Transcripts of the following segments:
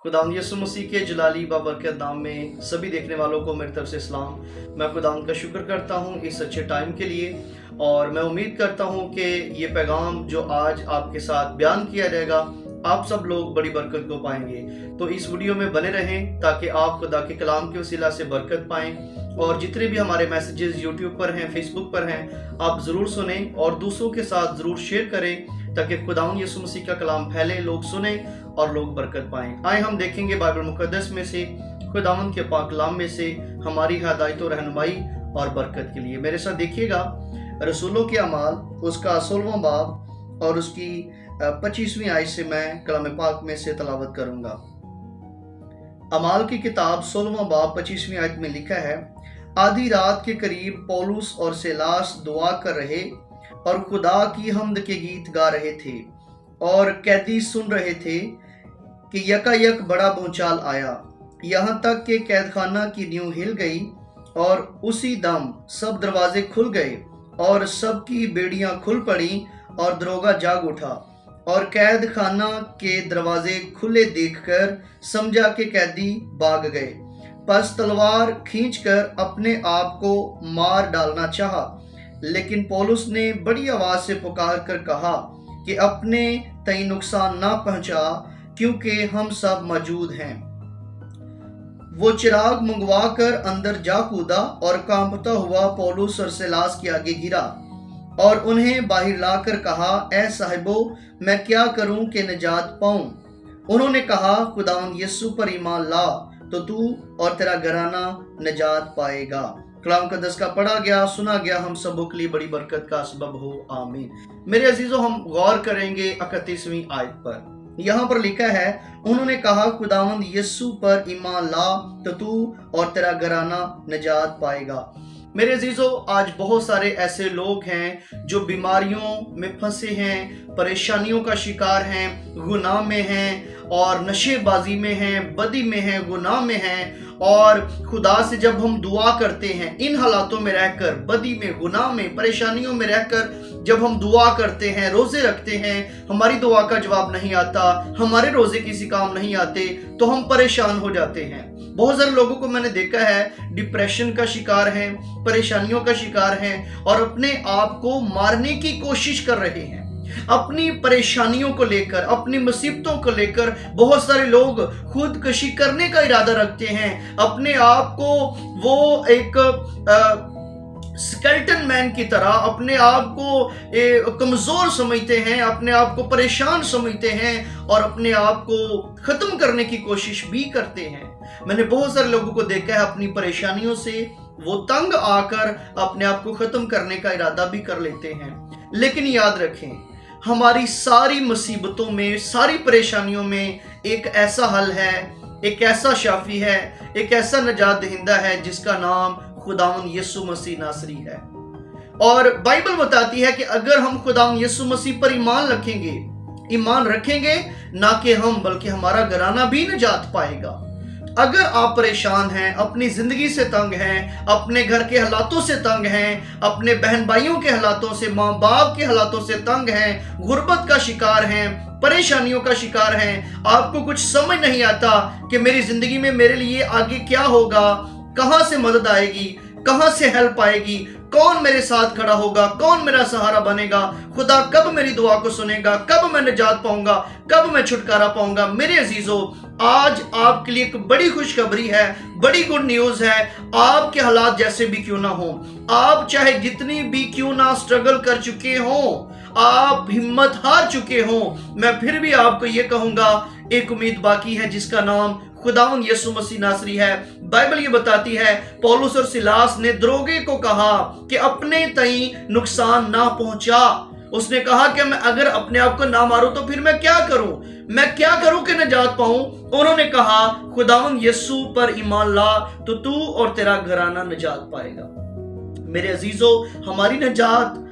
खुदावंद यीशु मसीह के जलाली बाबरकत नाम में सभी देखने वालों को मेरी तरफ से सलाम। मैं खुदावंद का शुक्र करता हूँ इस अच्छे टाइम के लिए, और मैं उम्मीद करता हूँ कि ये पैगाम जो आज आपके साथ बयान किया जाएगा आप सब लोग बड़ी बरकत को पाएंगे। तो इस वीडियो में बने रहें ताकि आप खुदा के कलाम के वसीला से बरकत पाएं। और जितने भी हमारे मैसेजेस यूट्यूब पर हैं, फेसबुक पर हैं, आप ज़रूर सुनें और दूसरों के साथ ज़रूर शेयर करें ताकि खुदावंद यीशु मसीह का कलाम फैले, लोग सुने और लोग बरकत पाएं। आए हम देखेंगे बाइबल मुकद्दस में से, खुदावंद के पाक कलाम में से हमारी हिदायत और रहनुमाई और बरकत के लिए। मेरे साथ देखिएगा रसूलों के अमाल उसका 16वां बाब और उसकी 25वीं आयत से मैं कलाम पाक में से तलावत करूंगा। अमाल की किताब 16वां बाब 25वीं आयत में लिखा है, आधी रात के करीब पौलुस और सीलास दुआ कर रहे और खुदा की हम्द के गीत गा रहे थे, और कैदी सुन रहे थे कि यकायक बड़ा भूचाल आया, यहाँ तक कि कैदखाना की नींव हिल गई और उसी दम सब दरवाजे खुल गए और सबकी बेड़ियां खुल पड़ी और दरोगा जाग उठा और कैद खाना के दरवाजे खुले देखकर समझा कि कैदी भाग गए। बस तलवार खींचकर अपने आप को मार डालना चाहा, लेकिन पौलुस ने बड़ी आवाज से पुकार कर कहा कि अपने तई नुकसान ना पहुंचा, क्योंकि हम सब मौजूद हैं। वो चिराग मंगवा कर अंदर जा कूदा और कांपता हुआ पौलुस और सीलास के आगे गिरा और उन्हें बाहर लाकर कहा, ऐ साहिबो, मैं क्या करूं कि निजात पाऊं? उन्होंने कहा, खुदावंद यीशु पर ईमान ला तो तू और तेरा घराना निजात पाएगा। कलाम मुकद्दस का पढ़ा गया, सुना गया, हम सबों के लिए बड़ी बरकत का सबब हो, आमीन। मेरे अजीजों, हम गौर करेंगे 31वीं आयत पर। यहाँ पर लिखा है, उन्होंने कहा, खुदावंद यीशु पर ईमान ला तो तू और तेरा घराना निजात पाएगा। मेरे अजीजों, आज बहुत सारे ऐसे लोग हैं जो बीमारियों में फंसे हैं, परेशानियों का शिकार हैं, गुनाह में हैं और नशेबाजी में हैं, बदी में हैं, गुनाह में हैं। और खुदा से जब हम दुआ करते हैं, इन हालातों में रहकर, बदी में, गुनाह में, परेशानियों में रहकर जब हम दुआ करते हैं, रोजे रखते हैं, हमारी दुआ का जवाब नहीं आता, हमारे रोजे किसी काम नहीं आते, तो हम परेशान हो जाते हैं। बहुत सारे लोगों को मैंने देखा है डिप्रेशन का शिकार हैं, परेशानियों का शिकार हैं और अपने आप को मारने की कोशिश कर रहे हैं। अपनी परेशानियों को लेकर, अपनी मुसीबतों को लेकर बहुत सारे लोग खुदकुशी करने का इरादा रखते हैं। अपने आप को वो एक स्केल्टन मैन की तरह अपने आप को कमजोर समझते हैं, अपने आप को परेशान समझते हैं और अपने आप को खत्म करने की कोशिश भी करते हैं। मैंने बहुत सारे लोगों को देखा है अपनी परेशानियों से वो तंग आकर अपने आप को खत्म करने का इरादा भी कर लेते हैं। लेकिन याद रखें, हमारी सारी मुसीबतों में, सारी परेशानियों में एक ऐसा हल है, एक ऐसा शाफी है, एक ऐसा नजात दहिंदा है जिसका नाम खुदावंद यीशु मसीह नासरी है। और बाइबल बताती है कि अगर हम खुदावंद यीशु मसीह पर ईमान रखेंगे ना कि हम, बल्कि हमारा घराना भी निजात पाएगा। अगर आप परेशान हैं, अपनी जिंदगी से तंग हैं, अपने घर के हालातों से तंग हैं, अपने बहन भाइयों के हालातों से, माँ बाप के हालातों से तंग हैं, गुर्बत का शिकार हैं, परेशानियों का शिकार हैं, आपको कुछ समझ नहीं आता कि मेरी जिंदगी में मेरे लिए आगे क्या होगा, कहां से मदद आएगी, कहां से हेल्प आएगी, कौन मेरे साथ खड़ा होगा, कौन मेरा सहारा बनेगा, खुदा कब मेरी दुआ को सुनेगा, कब मैं निजात पाऊंगा, कब मैं छुटकारा पाऊंगा। मेरे अजीजों, आज आपके लिए एक बड़ी खुशखबरी है, बड़ी गुड न्यूज है। आपके हालात जैसे भी क्यों ना हो, आप चाहे जितनी भी क्यों ना स्ट्रगल कर चुके हो, आप हिम्मत हार चुके हो, मैं फिर भी आपको ये कहूंगा, एक उम्मीद बाकी है जिसका नाम खुदावंद यीशु मसीह नासरी है। बाइबल ये बताती है, पौलुस और सीलास ने दरोगे को कहा कि अपने तई नुकसान ना पहुंचा। उसने कहा कि मैं अगर अपने आप को ना मारूं तो फिर मैं क्या करूं, मैं क्या करूं कि निजात पाऊं? उन्होंने कहा, खुदावंद यीशु पर ईमान ला तो तू और तेरा घराना निजात पाएगा। मेरे अजीजों, हमारी निजात,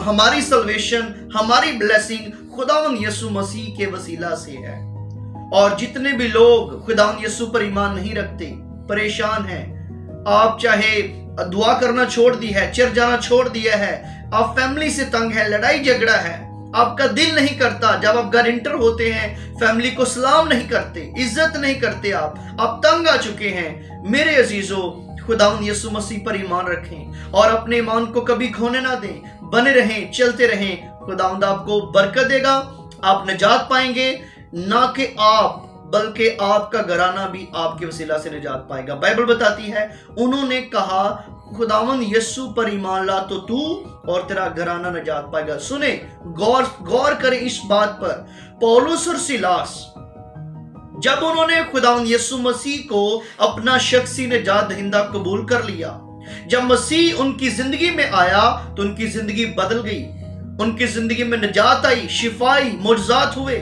हमारी सल्वेशन, हमारी ब्लेसिंग खुदावंद यीशु मसीह के वसीला से है। और जितने भी लोग खुदावंद यीशु पर ईमान नहीं रखते, परेशान हैं, आप चाहे दुआ करना छोड़ दी है, चर्च जाना छोड़ दिया है, आप फैमिली से तंग है, लड़ाई झगड़ा है, آپ کا دل نہیں کرتا جب آپ گھر انٹر ہوتے ہیں، فیملی کو سلام نہیں کرتے، عزت نہیں کرتے، آپ تنگ آ چکے ہیں۔ میرے عزیزو، خداوند یسوع مسیح پر ایمان رکھیں اور اپنے ایمان کو کبھی کھونے نہ دیں، بنے رہیں، چلتے رہیں۔ خداوند آپ کو برکت دے گا، آپ نجات پائیں گے، نہ کہ آپ بلکہ آپ کا گھرانہ بھی آپ کے وسیلہ سے نجات پائے گا۔ بائبل بتاتی ہے انہوں نے کہا خداوند یسوع پر ایمان لا تو تو اور تیرا گھرانہ نجات پائے گا۔ سنیں، غور کریں اس بات پر۔ پولس اور سیلاس جب انہوں نے خداوند یسوع مسیح کو اپنا شخصی نجات دہندہ قبول کر لیا، جب مسیح ان کی زندگی میں آیا تو ان کی زندگی بدل گئی، ان کی زندگی میں نجات آئی، شفا آئی، معجزات ہوئے،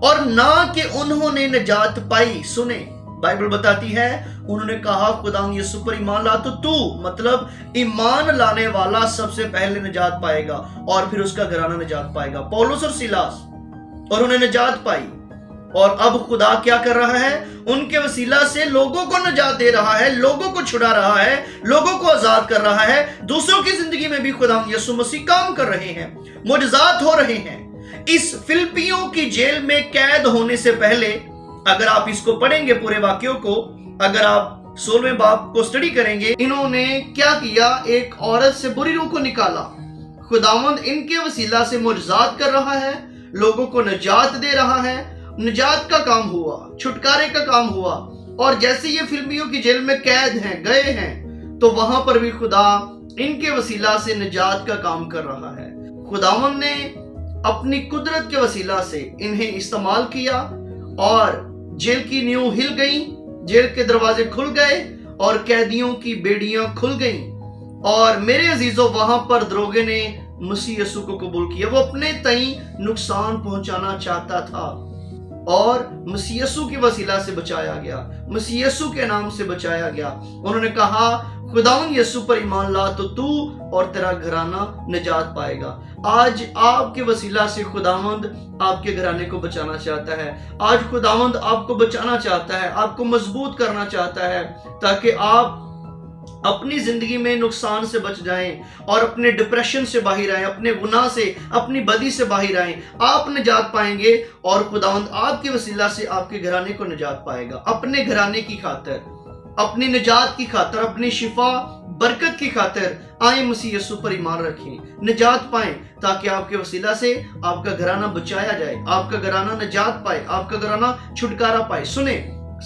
اور نہ کہ انہوں نے نجات پائی۔ سنیں، بائبل بتاتی ہے انہوں نے کہا خداوند یسوع پر ایمان لا تو مطلب ایمان لانے والا سب سے پہلے نجات پائے گا اور پھر اس کا گھرانہ نجات پائے گا۔ پولس اور سیلاس، اور انہیں نجات پائی، اور اب خدا کیا کر رہا ہے؟ ان کے وسیلہ سے لوگوں کو نجات دے رہا ہے، لوگوں کو چھڑا رہا ہے، لوگوں کو آزاد کر رہا ہے۔ دوسروں کی زندگی میں بھی خداوند یسوع مسیح کام کر رہے ہیں، معجزات ہو رہے ہیں۔ اس فلپیوں کی جیل میں قید ہونے سے پہلے، اگر آپ اس کو پڑھیں گے پورے واقعوں کو، اگر آپ 16ویں باب کو سٹڈی کریں گے، انہوں نے کیا کیا؟ ایک عورت سے بری روح کو نکالا۔ خداوند ان کے وسیلہ سے معجزات کر رہا ہے، لوگوں کو نجات دے رہا ہے، نجات کا کام ہوا، چھٹکارے کا کام ہوا۔ اور جیسے یہ فلپیوں کی جیل میں قید ہیں، گئے ہیں، تو وہاں پر بھی خدا ان کے وسیلہ سے نجات کا کام کر رہا ہے۔ خداوند نے اپنی قدرت کے وسیلہ سے انہیں استعمال کیا اور جیل کی نیو ہل گئیں، جیل کے دروازے کھل گئے اور قیدیوں کی بیڑیاں کھل گئیں۔ اور میرے عزیزوں، وہاں پر دروگے نے مسیح یسوع کو قبول کیا۔ وہ اپنے تئیں نقصان پہنچانا چاہتا تھا اور مسیح یسوع کے وسیلہ سے بچایا گیا، مسیح یسوع کے نام سے بچایا گیا۔ انہوں نے کہا خداوند یسوع پر ایمان لا تو اور تیرا گھرانہ نجات پائے گا۔ آج آپ کے وسیلہ سے خداوند آپ کے گھرانے کو بچانا چاہتا ہے۔ آج خداوند آپ کو بچانا چاہتا ہے، آپ کو مضبوط کرنا چاہتا ہے، تاکہ آپ اپنی زندگی میں نقصان سے بچ جائیں اور اپنے ڈپریشن سے باہر آئیں، اپنے گناہ سے، اپنی بدی سے باہر آئیں۔ آپ نجات پائیں گے اور خداوند آپ کے وسیلہ سے آپ کے گھرانے کو نجات پائے گا۔ اپنے گھرانے کی خاطر، اپنی نجات کی خاطر، اپنی شفا برکت کی خاطر آئیں مسیح یسوع پر ایمان رکھیں، نجات پائیں، تاکہ آپ کے وسیلہ سے آپ کا گھرانہ بچایا جائے، آپ کا گھرانہ نجات پائے، آپ کا گھرانہ چھٹکارا پائے۔ سنیں،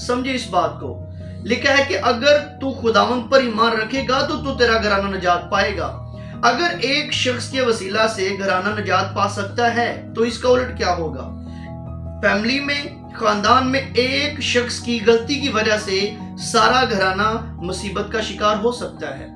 سمجھے اس بات کو۔ لکھا ہے کہ اگر تو خداوند پر ایمان رکھے گا تو تیرا گھرانہ نجات پائے گا۔ اگر ایک شخص کے وسیلہ سے گھرانہ نجات پا سکتا ہے تو اس کا الٹ کیا ہوگا؟ فیملی میں، خاندان میں ایک شخص کی غلطی کی وجہ سے سارا گھرانہ مصیبت کا شکار ہو سکتا ہے۔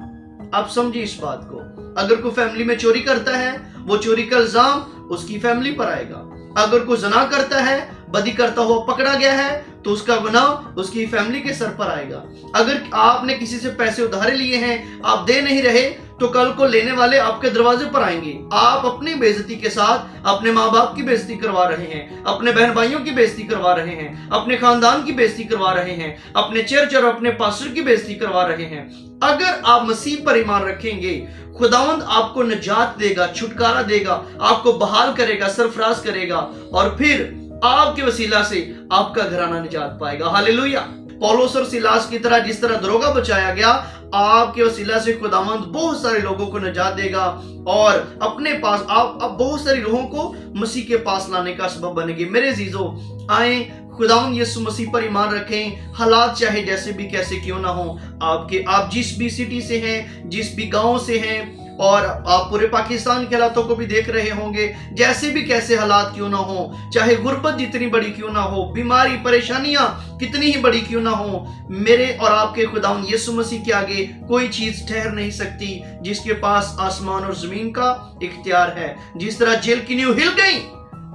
آپ سمجھیں اس بات کو۔ اگر کوئی فیملی میں چوری کرتا ہے، وہ چوری کا الزام اس کی فیملی پر آئے گا۔ اگر کوئی زنا کرتا ہے، بدی کرتا ہوا پکڑا گیا ہے، تو اس کا گناہ اس کی فیملی کے سر پر آئے گا۔ اگر آپ نے کسی سے پیسے ادھارے لیے ہیں، آپ دے نہیں رہے، تو کل کو لینے والے آپ کے دروازے پر آئیں گے۔ آپ اپنی بے عزتی کے ساتھ اپنے ماں باپ کی بے عزتی کروا رہے ہیں، اپنے بہن بھائیوں کی بے عزتی کروا رہے ہیں، اپنے خاندان کی بے عزتی کروا رہے ہیں، اپنے چرچ اور اپنے پاسٹر کی بے عزتی کروا رہے ہیں۔ اگر آپ مسیح پر ایمان رکھیں گے، خداوند آپ کو نجات دے گا، چھٹکارا دے گا، آپ کو بحال کرے گا، سرفراز کرے گا، اور پھر آپ کے وسیلہ سے آپ کا گھرانہ نجات پائے گا۔ ہاللیلویہ۔ پولس اور سیلاس کی طرح جس طرح دروگا بچایا گیا، آپ کے وسیلہ سے خداوند بہت سارے لوگوں کو نجات دے گا اور اپنے پاس آپ بہت ساری روحوں کو مسیح کے پاس لانے کا سبب بنے گے۔ میرے عزیزو، آئیں خداوند یسوع مسیح پر ایمان رکھیں۔ حالات چاہے جیسے بھی کیسے کیوں نہ ہوں، آپ جس بھی سٹی سے ہیں، جس بھی گاؤں سے ہیں، اور آپ پورے پاکستان کے حالاتوں کو بھی دیکھ رہے ہوں گے، جیسے بھی کیسے حالات کیوں نہ ہوں، چاہے غربت جتنی بڑی کیوں نہ ہو، بیماری پریشانیاں کتنی ہی بڑی کیوں نہ ہوں، میرے اور آپ کے خداوند یسوع مسیح کے آگے کوئی چیز ٹھہر نہیں سکتی، جس کے پاس آسمان اور زمین کا اختیار ہے۔ جس طرح جیل کی نیو ہل گئی،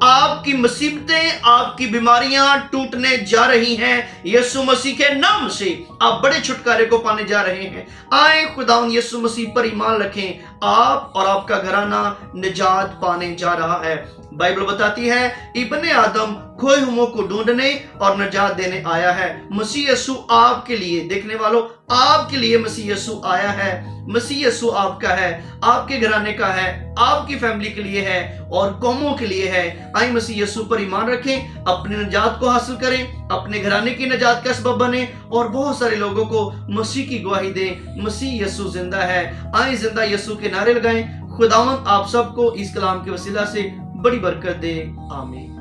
آپ کی مصیبتیں، آپ کی بیماریاں ٹوٹنے جا رہی ہیں، یسوع مسیح کے نام سے آپ بڑے چھٹکارے کو پانے جا رہے ہیں۔ آئیں خداوند یسوع مسیح پر ایمان رکھیں، آپ اور آپ کا گھرانہ نجات پانے جا رہا ہے۔ बाइबल बताती है इब्ने आदम खोए हुओं को ढूंढने और नजात देने आया है। मसीह यीशु आपके लिए, देखने वालों, आपके लिए मसीह यीशु आया है। मसीह यीशु आपका है, आपके घराने का है, आपकी फैमिली के लिए है और कौमों के लिए है। आइए मसीह यीशु पर ईमान रखें, अपनी नजात को हासिल करें, अपने घराने की नजात का सबब बने और बहुत सारे लोगों को मसीह की गवाही दें। मसीह यीशु जिंदा है। आइए जिंदा यीशु के नारे लगाएं। खुदावंद आप सबको इस कलाम के वसीला से बड़ी बरकत दे। आमीन।